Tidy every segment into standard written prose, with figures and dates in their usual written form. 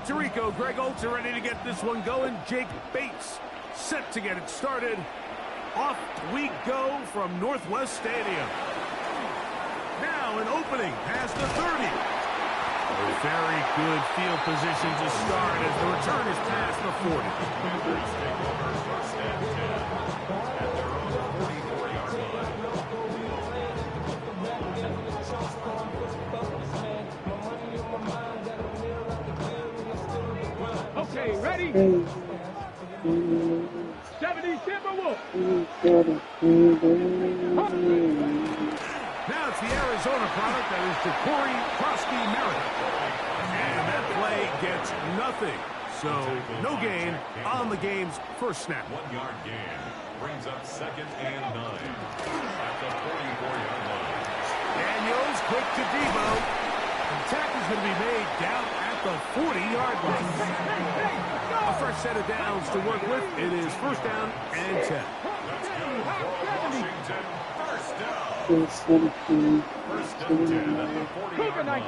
Puerto Rico. Greg Olson ready to get this one going. Jake Bates set to get it started. Off we go from Northwest Stadium. Now an opening past the 30. A very good field position to start as the return is past the 40. Okay, ready? 70 Timberwolves. Now it's the Arizona product that is Ja'Cory Krosky-Merritt. And that play gets nothing. So no gain on the game's first snap. 1 yard gain brings up 2nd and 9 at the 44-yard line. Daniels quick to Debo. Attack is going to be made down at the 40-yard line. A fresh set of downs to work with. It is 1st down and 10. Let's go for Washington. First down. First and 10 at the 40-yard line.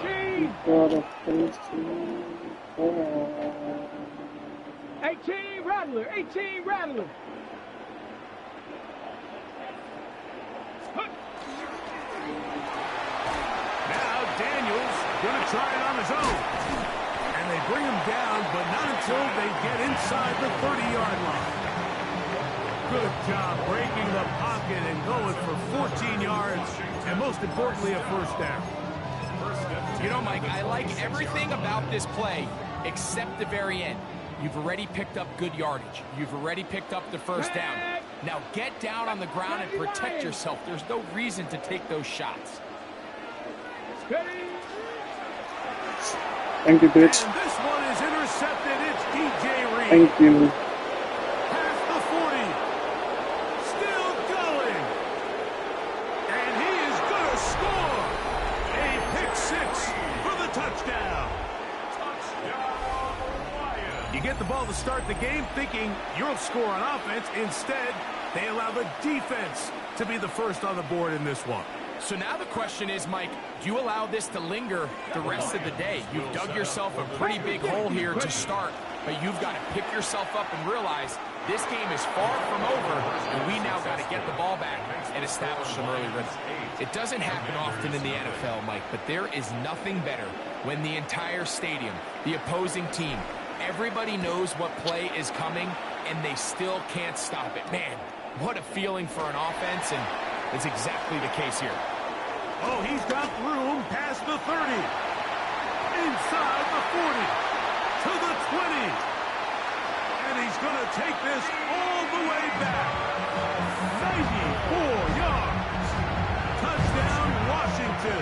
18 Rattler, 18 Rattler. Now Daniels going to try it on his own. And they bring him down, but not until they get inside the 30-yard line. Good job breaking the pocket and going for 14 yards, and most importantly, a 1st down. You know, Mike, I like everything about this play except the very end. You've already picked up good yardage. You've already picked up the 1st down. Now get down on the ground and protect yourself. There's no reason to take those shots. Thank you, bitch. And this one is intercepted. It's DJ Reed. Thank you. Past the 40. Still going. And he is going to score. A pick 6 for the touchdown. You get the ball to start the game thinking you'll score on offense. Instead, they allow the defense to be the first on the board in this one. So now the question is, Mike, do you allow this to linger the rest of the day? You've dug yourself a pretty big hole here to start, but you've got to pick yourself up and realize this game is far from over, and we now got to get the ball back and establish some early rhythm. It doesn't happen often in the NFL, Mike, but there is nothing better when the entire stadium, the opposing team, everybody knows what play is coming, and they still can't stop it. Man, what a feeling for an offense, and it's exactly the case here. Oh, he's got room past the 30. Inside the 40. To the 20. And he's going to take this all the way back. 94 yards. Touchdown, Washington.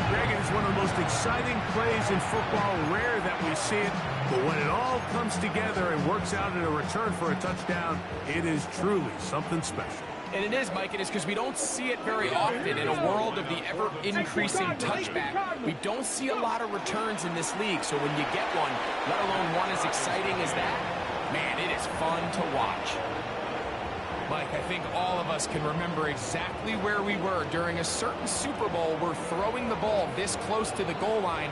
Greg, it is one of the most exciting plays in football. Rare that we see it. But when it all comes together and works out in a return for a touchdown, it is truly something special. And it is, Mike, it is because we don't see it very often in a world of the ever-increasing touchback. We don't see a lot of returns in this league, so when you get one, let alone one as exciting as that, man, it is fun to watch. Mike, I think all of us can remember exactly where we were during a certain Super Bowl where throwing the ball this close to the goal line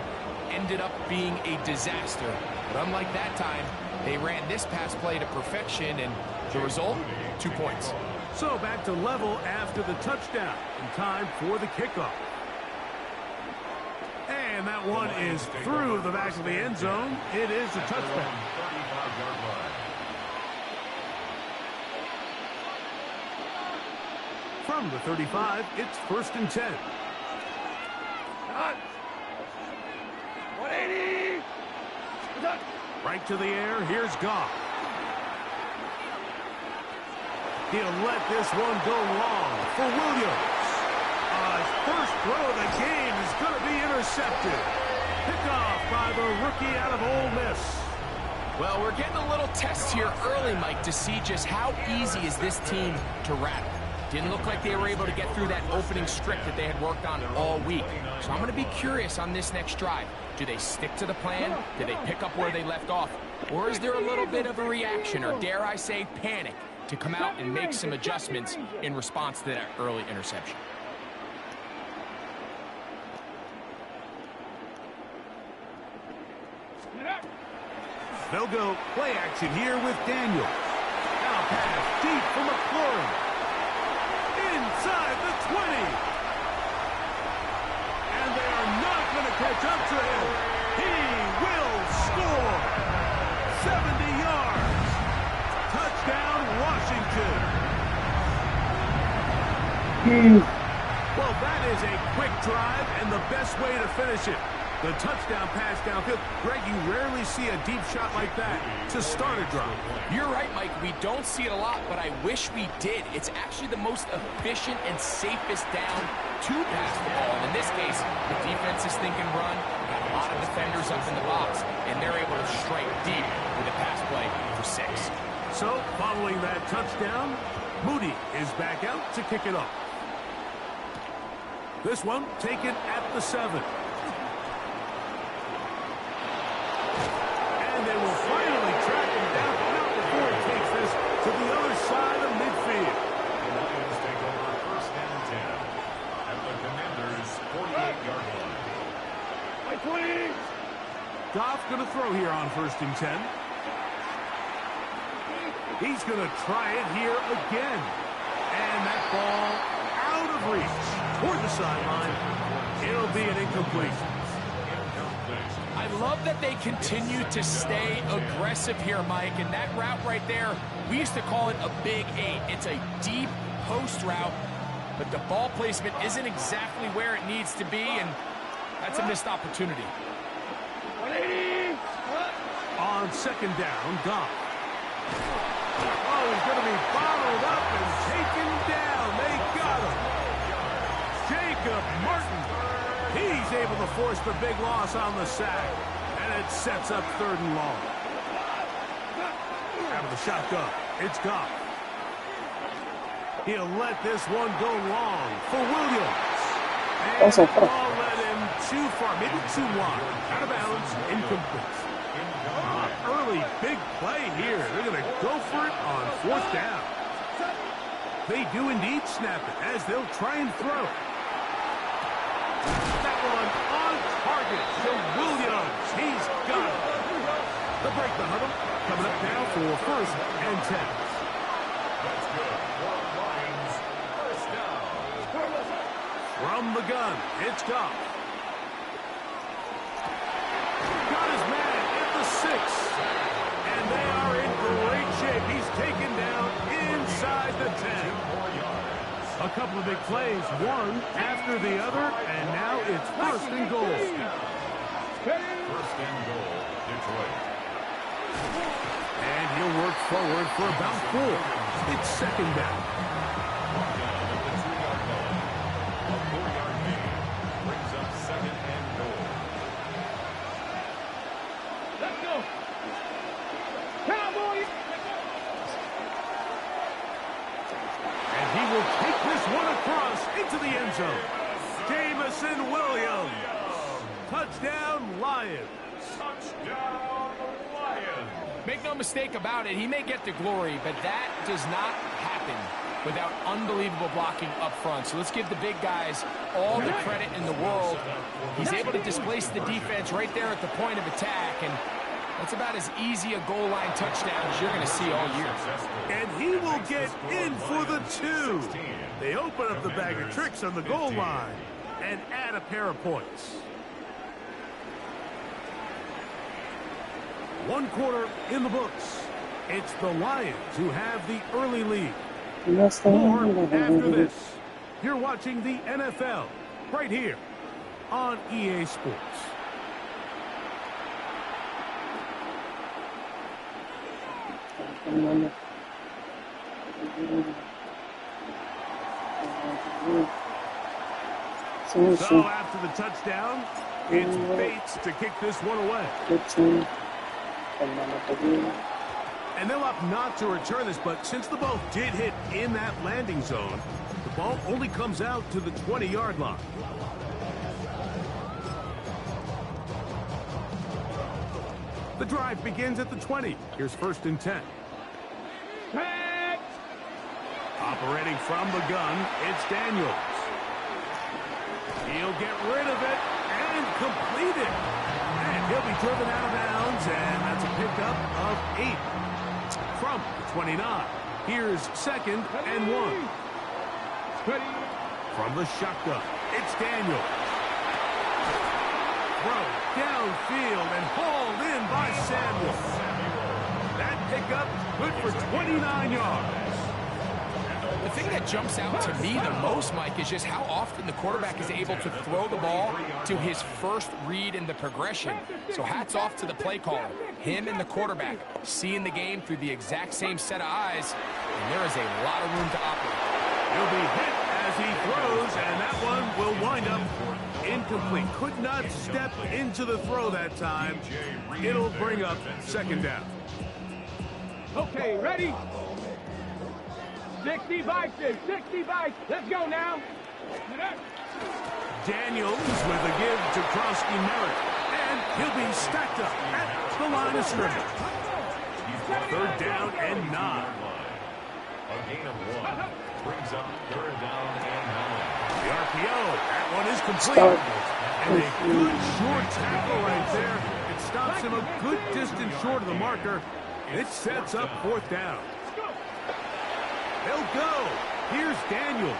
ended up being a disaster. But unlike that time, they ran this pass play to perfection, and the result, 2 points. So back to level after the touchdown. And time for the kickoff. And that one is through the back of the end zone. It is a touchback. From the 35, it's 1st and 10. 180. Right to the air. Here's Goff. He'll let this one go long for Williams. His first throw of the game is going to be intercepted. Picked off by the rookie out of Ole Miss. Well, we're getting a little test here early, Mike, to see just how easy is this team to rattle. Didn't look like they were able to get through that opening script that they had worked on all week. So I'm going to be curious on this next drive. Do they stick to the plan? Do they pick up where they left off? Or is there a little bit of a reaction, or dare I say panic, to come out and make some adjustments in response to that early interception? They'll go play action here with Daniels. Now pass deep for McLaurin. Inside the 20. And they are not going to catch up to him. He will score. 70 yards. Touchdown, Washington. Well, that is a quick drive and the best way to finish it. The touchdown pass downfield. Greg, you rarely see a deep shot like that to start a drive. You're right, Mike. We don't see it a lot, but I wish we did. It's actually the most efficient and safest down to pass the ball. And in this case, the defense is thinking run. Got a lot of defenders up in the box, and they're able to strike deep with a pass play for 6. So, following that touchdown, Moody is back out to kick it off. This one taken at the 7. And they will finally track him down, not before he takes this to the other side of midfield. The Lions take over 1st and 10 at the Commanders' 48-yard line. Goff going to throw here on 1st and 10. He's going to try it here again. And that ball out of reach toward the sideline. It'll be an incompletion. I love that they continue to stay aggressive here, Mike, and that route right there, we used to call it a big 8. It's a deep post route, but the ball placement isn't exactly where it needs to be, and that's a missed opportunity. On 2nd down, Goff. Oh, he's going to be bottled up and taken down. They got him. Jacob Martin. He's able to force the big loss on the sack. And it sets up 3rd and long. Out of the shotgun, it's Goff. He'll let this one go long for Williams. And the ball led him too far, maybe too wide. Out of bounds, incomplete. Early big play here. They're going to go for it on 4th down. They do indeed snap it as they'll try and throw. That one on target to Williams. He's got it. They'll break the huddle. Coming up now for 1st and 10. That's good. Lions, 1st down. From the gun, it's Goff. Got his man at the 6. And they are in great shape. He's taken down inside the 10. A couple of big plays, one after the other, and now it's 1st and goal. 1st and goal, Detroit. And he'll work forward for about 4. It's 2nd down. A 4-yard gain brings up 2nd and goal. Let's go. Cowboys. And he will take this one across into the end zone. Jamison Williams. Touchdown, Lions. Touchdown, Lions. Make no mistake about it, he may get the glory, but that does not happen without unbelievable blocking up front. So let's give the big guys all the credit in the world. He's able to displace the defense right there at the point of attack, and that's about as easy a goal line touchdown as you're going to see all year. And he will get in for the 2. They open up the bag of tricks on the goal line and add a pair of points. 1 quarter in the books. It's the Lions who have the early lead. More after this. You're watching the NFL right here on EA Sports. So after the touchdown, it's Bates to kick this one away. And they'll opt not to return this, but since the ball did hit in that landing zone, the ball only comes out to the 20-yard line. The drive begins at the 20. Here's 1st and 10. Operating from the gun, it's Daniels. He'll get rid of it and complete it. And He'll be driven out of bounds, and that's a pickup of 8 from the 29. Here's 2nd and 1. From the shotgun, it's Daniel. Throw downfield and hauled in by Samuel. That pickup good for 29 yards. The thing that jumps out to me the most, Mike, is just how often the quarterback is able to throw the ball to his first read in the progression. So hats off to the play caller. Him and the quarterback seeing the game through the exact same set of eyes, and there is a lot of room to operate. He'll be hit as he throws, and that one will wind up incomplete. Could not step into the throw that time. It'll bring up 2nd down. Okay, ready? 60 vices, 60 vices. Let's go now. Daniels with a give to Krosky Merritt, and he'll be stacked up at the line of scrimmage. 3rd down and 9. A gain of 1 brings up 3rd down and 9. The RPO, that one is complete. And a good short tackle right there. It stops him a good distance short of the marker. It sets up 4th down. They'll go. Here's Daniels.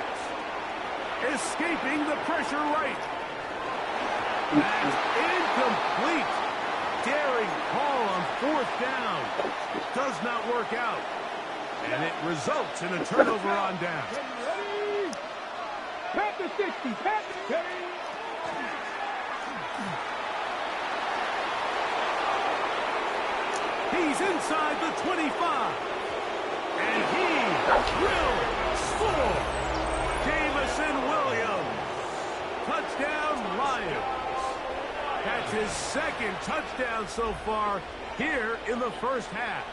Escaping the pressure right. That's incomplete. Daring call on 4th down. Does not work out. And it results in a turnover on down. Pat the 60. Pat the 30. He's inside the 25. And he will score. Jamison Williams. Touchdown, Lions. That's his 2nd touchdown so far here in the first half.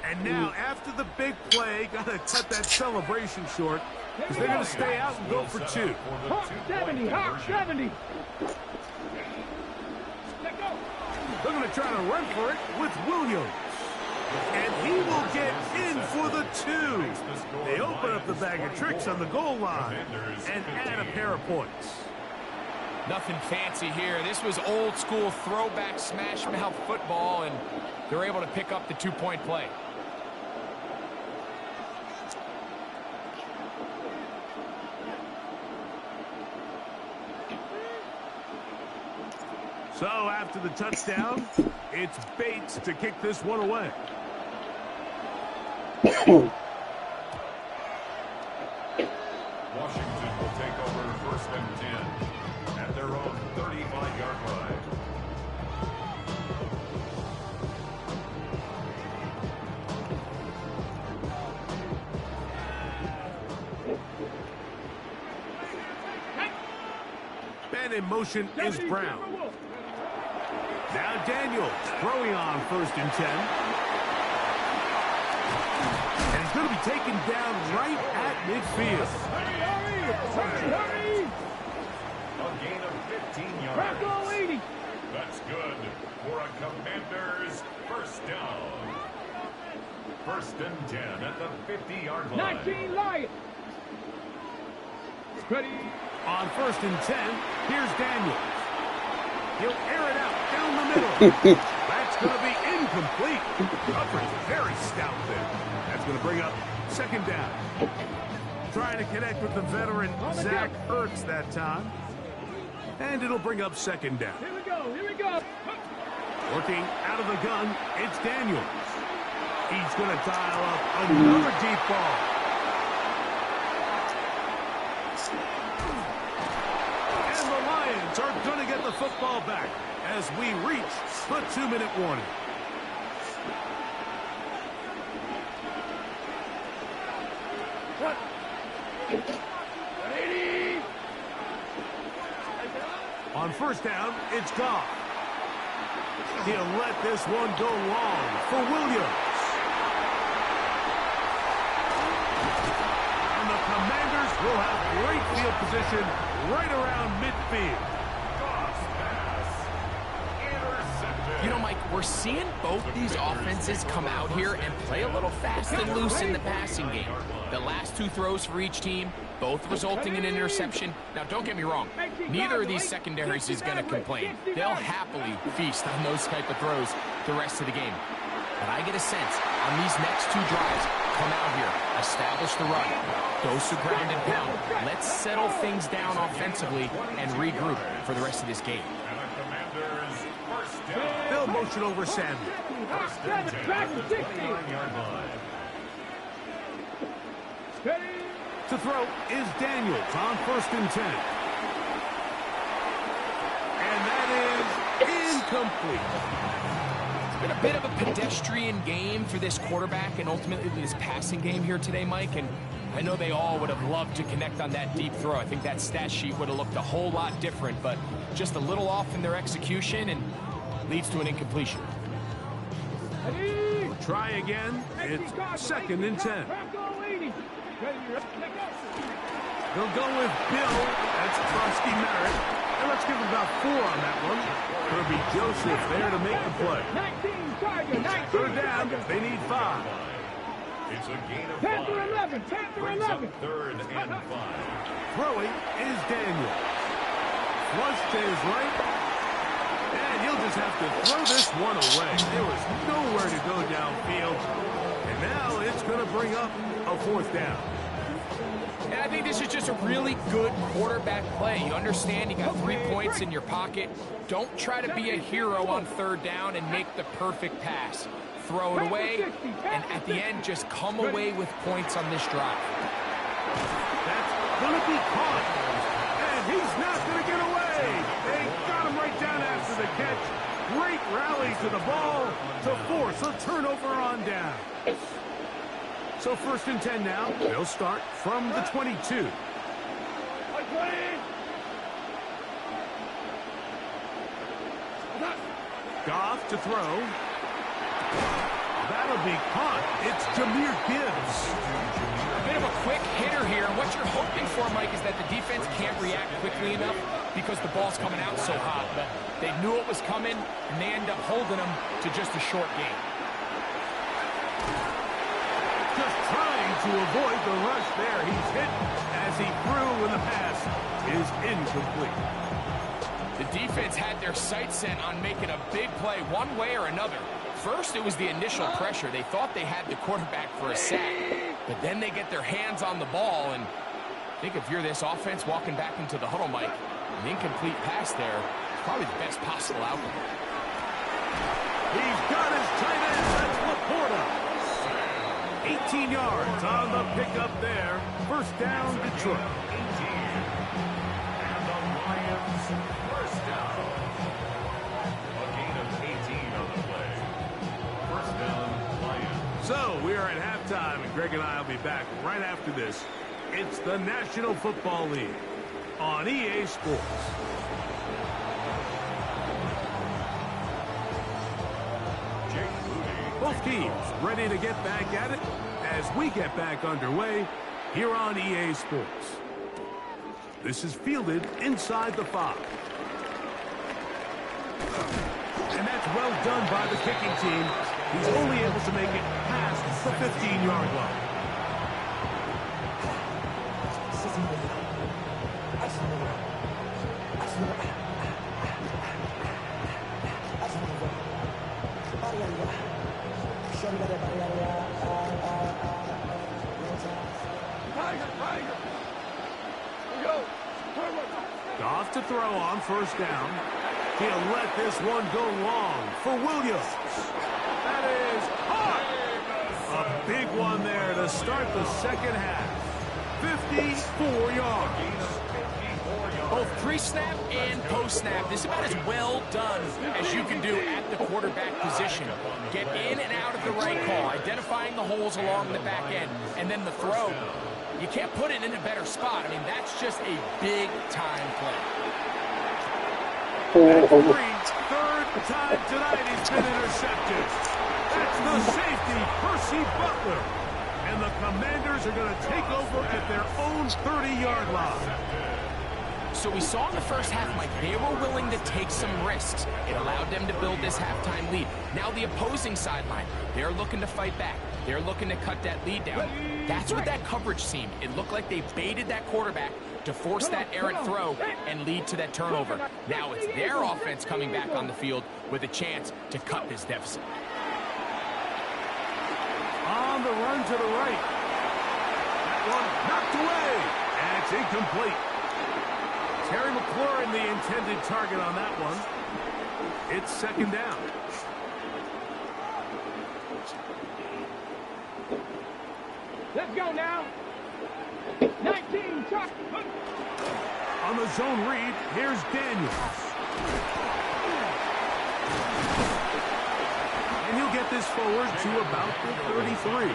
And now, after the big play, got to cut that celebration short because they're going to stay out and go for 2. Hawk 70, Hawk 70. They're going to try to run for it with Williams. And he will get in for the 2. They open up the bag of tricks on the goal line and add a pair of points. Nothing fancy here. This was old school throwback smash mouth football, and they're able to pick up the 2-point play. So after the touchdown, it's Bates to kick this one away. Washington will take over 1st and 10 at their own 35-yard line. Man in motion is Brown. Now Daniels throwing on 1st and 10. And he's going to be taken down right at midfield. Hurry! A gain of 15 yards. Bronco 80. That's good for a Commanders 1st down. 1st and 10 at the 50-yard line. 19 Lions. Ready? On 1st and 10, here's Daniels. He'll air it out down the middle. That's going to be incomplete. Coverage very stout there. That's going to bring up 2nd down. Trying to connect with the veteran Zach Ertz that time. And it'll bring up 2nd down. Here we go. Here we go. Working out of the gun, it's Daniels. He's going to dial up another deep ball. And the Lions are going to get the football back as we reach the 2-minute warning. On 1st down, it's Goff. He'll let this one go long for Williams. And the Commanders will have great field position right around midfield. Goff's pass intercepted. You know, Mike, we're seeing both these offenses come out here and play a little fast and loose in the passing game. The last two throws for each team, both resulting in an interception. Now, don't get me wrong. Neither of these secondaries is going to complain. They'll happily feast on those type of throws the rest of the game. But I get a sense on these next two drives, come out here, establish the run, dose of ground and pound. Let's settle things down offensively and regroup for the rest of this game. They'll motion over Samuel. To throw is Daniels on 1st and 10. And that is incomplete. It's been a bit of a pedestrian game for this quarterback and ultimately this passing game here today, Mike. And I know they all would have loved to connect on that deep throw. I think that stat sheet would have looked a whole lot different, but just a little off in their execution and leads to an incompletion. We'll try again. It's 2nd and 10. They'll go with Bill. That's Trusty Merritt. And let's give him about 4 on that one. Kirby Joseph there to make the play. 3rd down. They need 5. It's a gain of 10 5. to 11. Brings up 3rd and 5. Throwing is Daniel. Flush to his right. And he'll just have to throw this one away. There was nowhere to go downfield. And now it's going to bring up a 4th down. And I think this is just a really good quarterback play. You understand you got 3 points in your pocket. Don't try to be a hero on 3rd down and make the perfect pass. Throw it away, and at the end, just come away with points on this drive. That's going to be caught. And he's not going to get away. They got him right down after the catch. Great rally to the ball to force a turnover on down. So 1st and 10 now. They'll start from the 22. Goff to throw. That'll be caught. It's Jahmyr Gibbs. A bit of a quick hitter here. What you're hoping for, Mike, is that the defense can't react quickly enough because the ball's coming out so hot. But they knew it was coming, and they end up holding them to just a short game. Just trying to avoid the rush there. He's hit as he threw, and the pass is incomplete. The defense had their sights set on making a big play one way or another. First, it was the initial pressure. They thought they had the quarterback for a sack, but then they get their hands on the ball, and I think if you're this offense walking back into the huddle, Mike, an incomplete pass there is probably the best possible outcome. He's got his tight end. That's Laporta. 18 yards on the pickup there. 1st down, Detroit. And the Lions, 1st down. A gain of 18 on the play. 1st down, Lions. So we are at halftime, and Greg and I will be back right after this. It's the National Football League on EA Sports. Both teams ready to get back at it as we get back underway here on EA Sports. This is fielded inside the 5. And that's well done by the kicking team. He's only able to make it past the 15-yard line. Goff to throw on 1st down. He'll let this one go long for Williams. That is hot. A big one there to start the 2nd half. 54 yards. Both pre-snap and post-snap, this is about as well done as you can do at the quarterback position. Get in and out of the right call, identifying the holes along the back end, and then the throw. You can't put it in a better spot. I mean, that's just a big-time play. That's 3rd time tonight he's been intercepted. That's the safety, Percy Butler. And the Commanders are going to take over at their own 30-yard line. So we saw in the first half, Mike, they were willing to take some risks. It allowed them to build this halftime lead. Now the opposing sideline, they're looking to fight back. They're looking to cut that lead down. That's what that coverage seemed. It looked like they baited that quarterback to force that errant throw and lead to that turnover. Now it's their offense coming back on the field with a chance to cut this deficit. On the run to the right. That one knocked away. And it's incomplete. Terry McLaurin, the intended target on that one. It's second down. Let's go now. 19, Chuck. On the zone read, here's Daniels. And he'll get this forward to about the 33.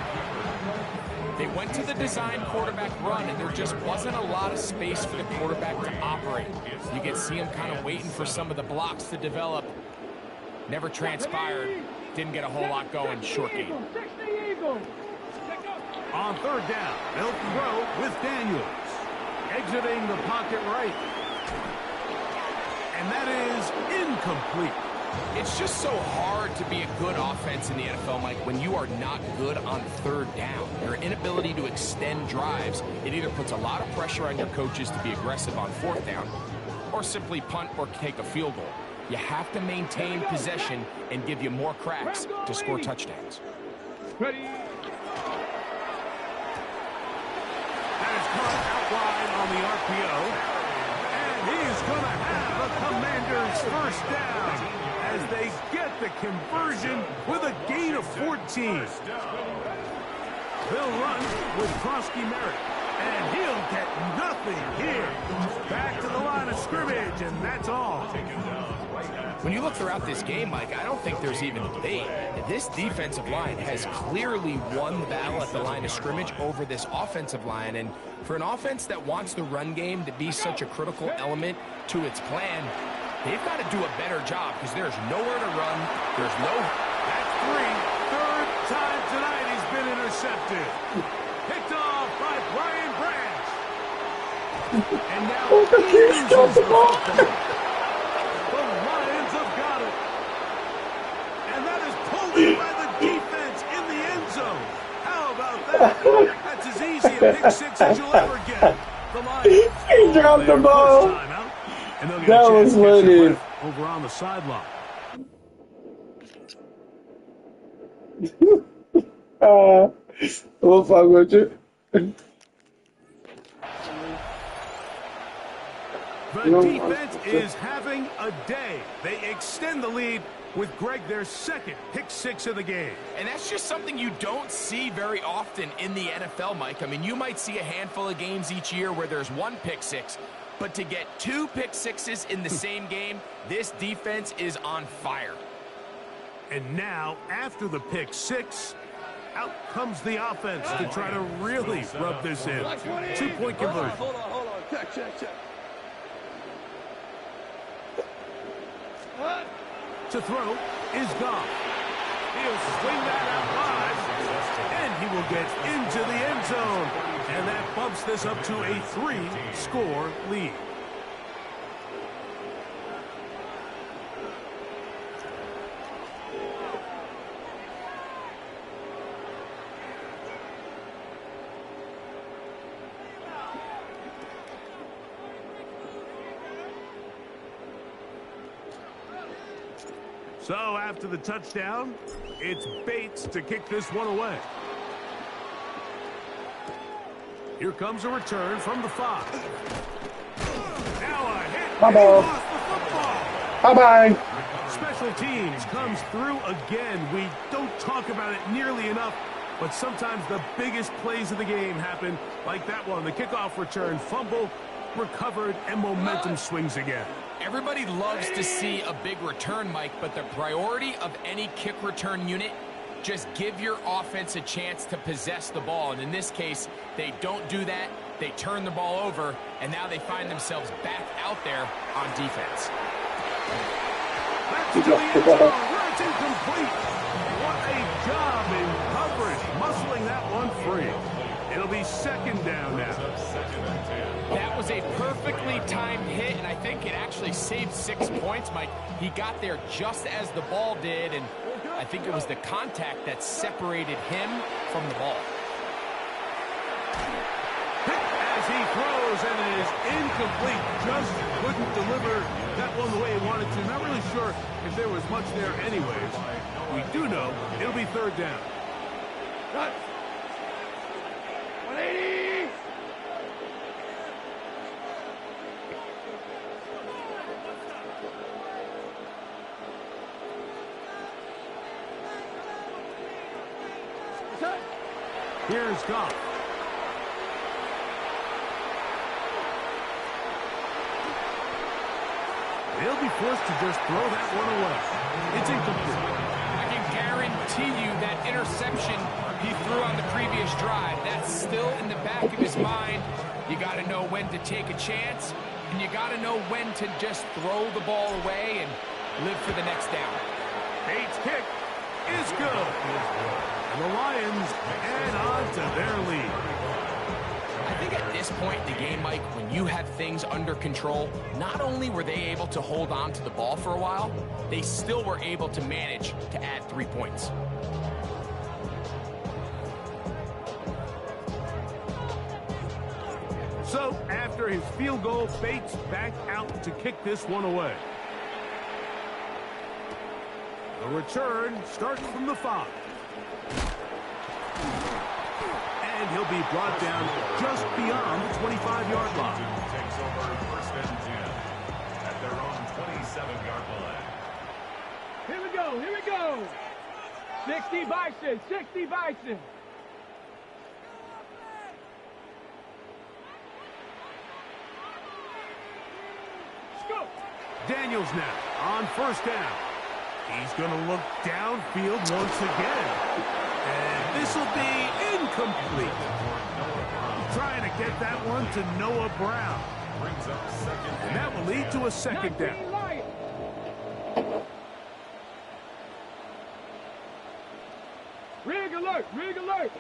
They went to the design quarterback run, and there just wasn't a lot of space for the quarterback to operate. You can see him kind of waiting for some of the blocks to develop. Never transpired. Didn't get a whole lot going. Short game. On third down, they'll throw with Daniels. Exiting the pocket right. And that is incomplete. It's just so hard to be a good offense in the NFL, Mike, when you are not good on third down. Your inability to extend drives, it either puts a lot of pressure on your coaches to be aggressive on fourth down or simply punt or take a field goal. You have to maintain possession and give you more cracks to score touchdowns. Ready. That is caught out wide on the RPO. And he's going to have a Commanders first down as they get the conversion with a gain of 14. They'll run with Krosky Merritt. And he'll get nothing here. Back to the line of scrimmage, and that's all. When you look throughout this game, Mike, I don't think there's even a debate. This defensive line has clearly won the battle at the line of scrimmage over this offensive line. And for an offense that wants the run game to be such a critical element to its plan, they've got to do a better job because there's nowhere to run. There's no... That's three. Third time tonight he's been intercepted. Picked off by Brian Branch. And now he loses the football. The Lions have got it. And that is pulled in by the defense in the end zone. How about that? That's as easy a pick six as you'll ever get. The Lions. He dropped the ball. And they'll get That a chance was to catch their funny. breath over on the sideline. We'll fuck with you. The defense is having a day. They extend the lead with Greg their second pick six of the game. And that's just something you don't see very often in the NFL, Mike. I mean, you might see a handful of games each year where there's one pick six, but to get two pick sixes in the same game, this defense is on fire. And now, after the pick six, out comes the offense to try to really rub this in. 2-point conversion. Hold on. Check. To throw is gone. He'll swing that out wide, and he will get into the end zone. And that bumps this up to a 3-score lead. So after the touchdown, it's Bates to kick this one away. Here comes a return from the 5. Now a hit. He lost the football. Bye-bye. Special teams comes through again. We don't talk about it nearly enough, but sometimes the biggest plays of the game happen like that one. The kickoff return, fumble, recovered, and momentum swings again. Everybody loves to see a big return, Mike, but the priority of any kick return unit, just give your offense a chance to possess the ball. And in this case, they don't do that. They turn the ball over, and now they find themselves back out there on defense. That's to the end zone, where it's incomplete. What a job in coverage, muscling that one free. It'll be second down now. That was a perfectly timed hit, and I think it actually saved 6 points, Mike. He got there just as the ball did, and I think it was the contact that separated him from the ball. As he throws, and it is incomplete. Just couldn't deliver that one the way he wanted to. Not really sure if there was much there anyways. We do know it'll be third down. Cut. 180. Cut. Here's Goff. They'll be forced to just throw that one away. It's incomplete. I can guarantee you that interception he threw on the previous drive, that's still in the back of his mind. You got to know when to take a chance, and you got to know when to just throw the ball away and live for the next down. Bates' kick is good. And the Lions add on to their lead. I think at this point in the game, Mike, when you have things under control, not only were they able to hold on to the ball for a while, they still were able to manage to add 3 points. So, after his field goal, Bates back out to kick this one away. The return starts from the 5. And he'll be brought down just beyond the 25-yard line. Takes over first and 10 at their own 27-yard line. Here we go. Here we go. 60 Bison. 60 Bison. Let's go. Daniels now on first down. He's going to look downfield once again. And this will be incomplete. Trying to get that one to Noah Brown. Brings up second. And that will lead to a second down. 19 Lions. Rig alert. Rig alert.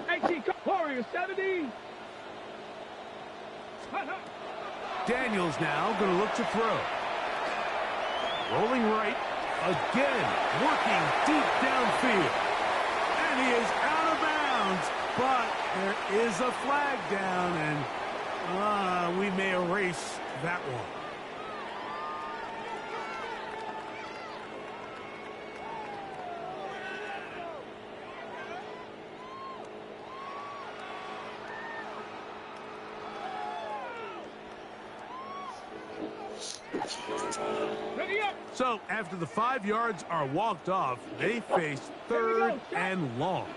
18 Warriors 70. Daniels now going to look to throw. Rolling right. Again, working deep downfield. And he is out of bounds, but there is a flag down, and we may erase that one. Ready up. So, after the 5 yards are walked off, they face third and long.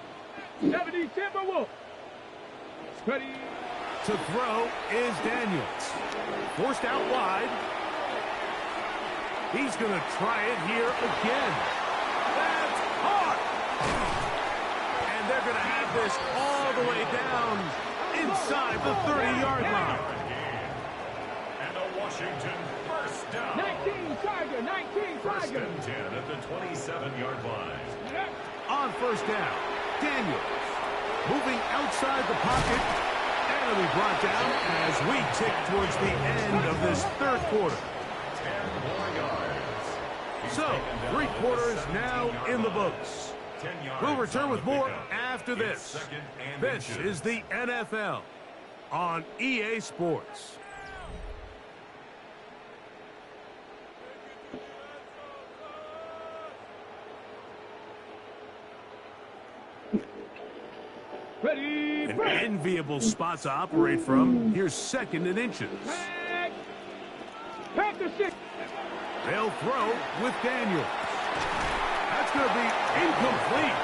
70 Timberwolves. Ready. To throw is Daniels. Forced out wide. He's going to try it here again. That's hard. And they're going to have this all the way down inside the 30-yard line. And a Washington first down. 19 Tiger. 19 First Tiger. and 10 at the 27-yard line. On first down, Daniels moving outside the pocket. And it'll be brought down as we tick towards the end of this third quarter. 10 more yards. So, 3 quarters now in the books. 10 yards. We'll return with more pickup. after It's this. second and This inches. is the NFL on EA Sports. Ready. An enviable spot to operate from. Here's second and inches. Panther 6. They'll throw with Daniels. That's going to be incomplete.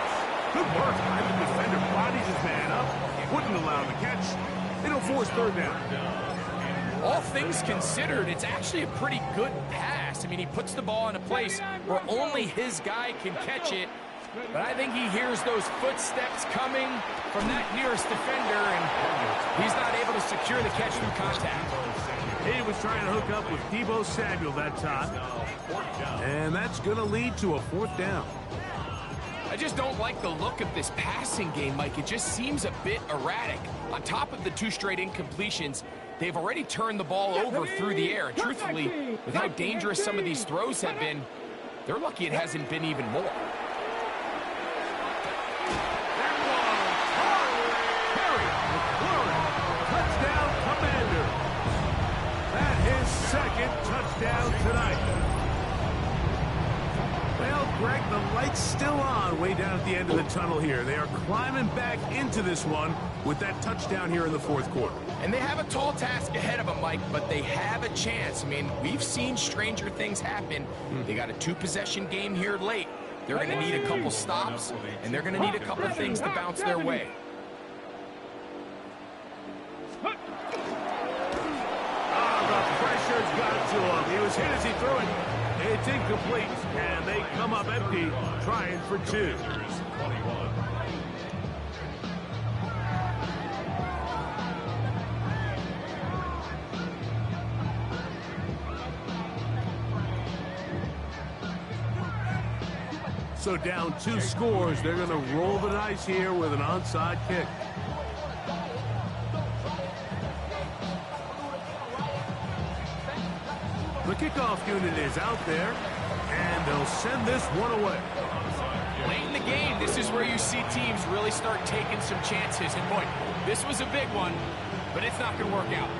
Good work by the defender. Bodies his man up. Wouldn't allow the catch. It'll force third down. All things considered, it's actually a pretty good pass. I mean, he puts the ball in a place where only his guy can catch it. But I think he hears those footsteps coming from that nearest defender, and he's not able to secure the catch through contact. He was trying to hook up with Deebo Samuel that time. And that's going to lead to a fourth down. just don't like the look of this passing game, Mike. It just seems a bit erratic. On top of the 2 straight incompletions, they've already turned the ball over through the air. And truthfully, with how dangerous some of these throws have been, they're lucky it hasn't been even more. Touchdown, Commanders. That is second touchdown tonight. Well, Greg, the light's still on way down at the end of the tunnel here. They are climbing back into this one with that touchdown here in the 4th quarter. And they have a tall task ahead of them, Mike, but they have a chance. I mean, we've seen stranger things happen. They got a 2-possession game here late. They're going to need a couple stops, and they're going to need a couple things to bounce their way. The pressure's got to him. He was hit as he threw it. It's incomplete, and they come up empty, trying for 2. So down 2 scores, they're going to roll the dice here with an onside kick. The kickoff unit is out there, and they'll send this one away. Late in the game, this is where you see teams really start taking some chances. And boy, this was a big one, but it's not going to work out.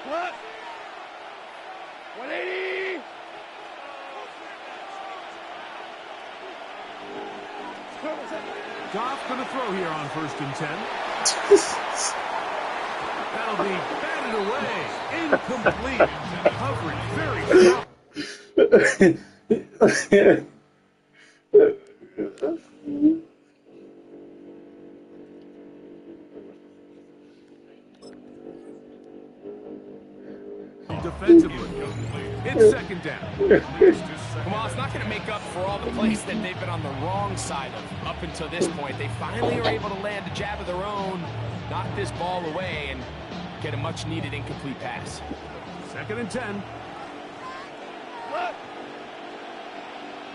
What? 180! Goff going to throw here on 1st and 10. That'll be batted away. Incomplete. Coverage very tough. Defensively, it's 2nd down. Well, it's not going to make up for all the plays that they've been on the wrong side of up until this point. They finally are able to land a jab of their own, knock this ball away, and get a much-needed incomplete pass. 2nd and 10. What?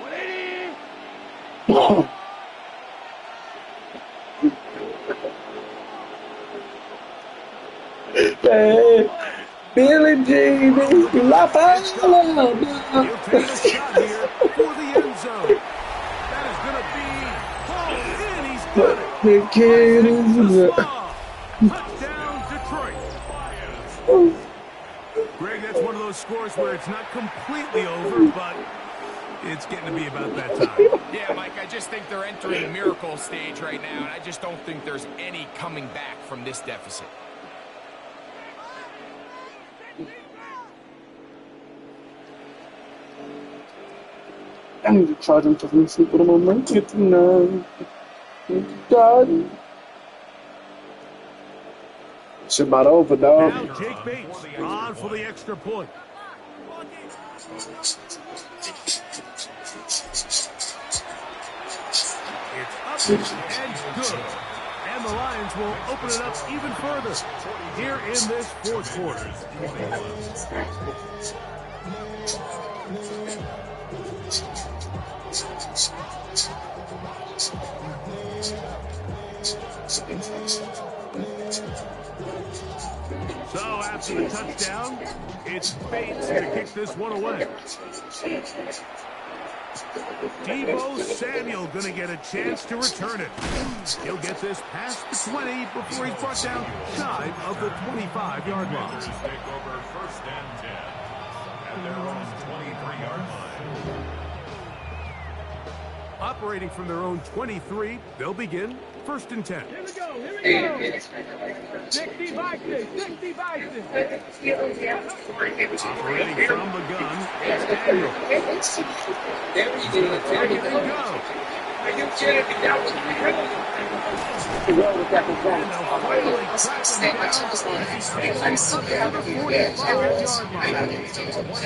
180! Billy Jean, La He'll take a shot here for the end zone. That is going to be hauled in. He's got it. The kid is Touchdown, Detroit. Greg, that's one of those scores where it's not completely over, but it's getting to be about that time. Yeah, Mike, I just think they're entering the miracle stage right now, and I just don't think there's any coming back from this deficit. I need to charge him for some sleep, but I'm on my 59. God. Shit about over, dog. Now Jake Bates on for the extra point. It's up and good. And the Lions will open it up even further here in this 4th quarter. So after the touchdown, it's Bates to kick this one away. Deebo Samuel going to get a chance to return it. He'll get this past the 20 before he's brought down shy of the 25-yard line. Take over 1st and 10 at their own 23-yard line. Operating from their own 23, they'll begin 1st and 10. Here we go, here we go. 60 Vikings, 60 Vikings. Operating from the gun, it's Daniel. He's going to take it and go. Well, with that performance. I'm so happy. 45-yard line. It is from what,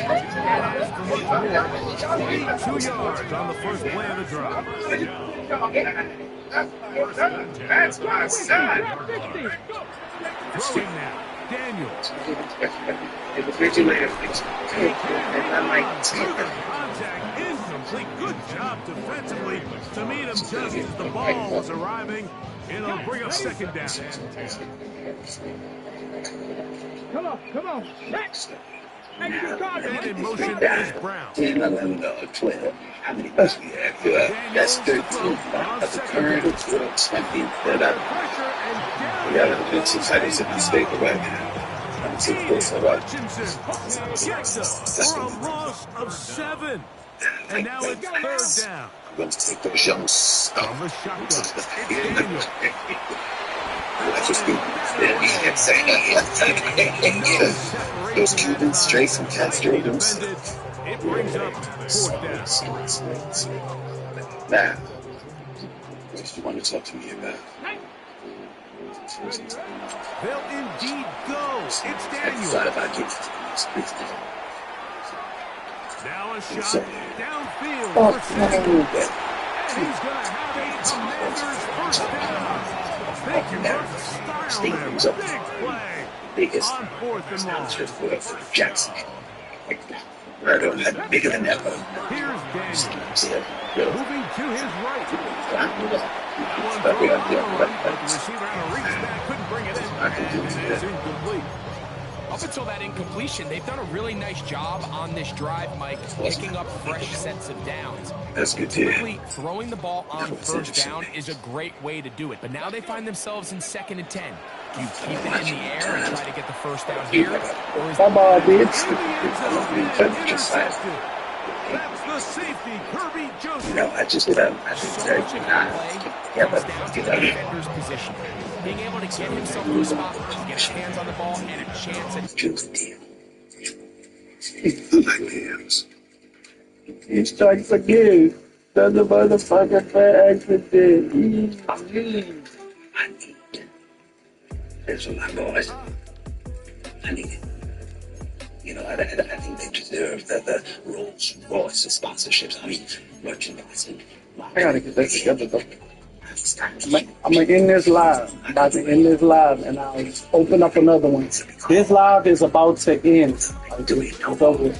22 yards on the first play of the drive. That's my son. Throwing now. Daniel. It was refrigerator fixed. Contact incomplete. Good job defensively to meet him just as the ball was arriving. It'll bring up second down. Come on. Next. And in motion is Brown. 10, 11, 12. How many best we have? That's 13. That's the current 20. We got to do some titles in the state right now. I'm too close about For a loss of 7. And now it's third down. I'm going to take those young stuff. From the shotgun, it's Daniel. Those Cuban straights and castrated themselves. It brings up fourth down. Now, what you want to talk to me about? They'll indeed go. It's Daniel. Now a shot downfield for Daniel. And he's going to have a Commanders first down. Thank you for the style there. Big play. Biggest on fourth and long. For Jackson. Right on that, bigger than ever. Here's Daniel. Moving to his right. That one thrown on the run, but the receiver had a reach back, couldn't bring it in, and it's incomplete. Up until that incompletion, they've done a really nice job on this drive, Mike, picking up fresh sets of downs. That's good, Typically, throwing the ball on first down is a great way to do it, but now they find themselves in 2nd and 10. Do you keep it in the air and try to get the first down here, or is ball, bitch. That's the safety, Kirby Joseph. No, I just so much of that play comes down to the defender's position? Being able to get himself to a spot where he can get his hands on the ball and a chance at He strikes again. Does the motherfucker by accident. I need it. That's what my boys. I need it. You know, I think they deserve the Rolls Royce sponsorships. I mean, merchandising. I gotta get that together, though. I'm gonna end this live. I'm about to end this live, and I'll open up another one. This live is about to end. It's over.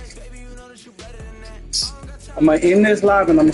I'm gonna end this live, and I'm gonna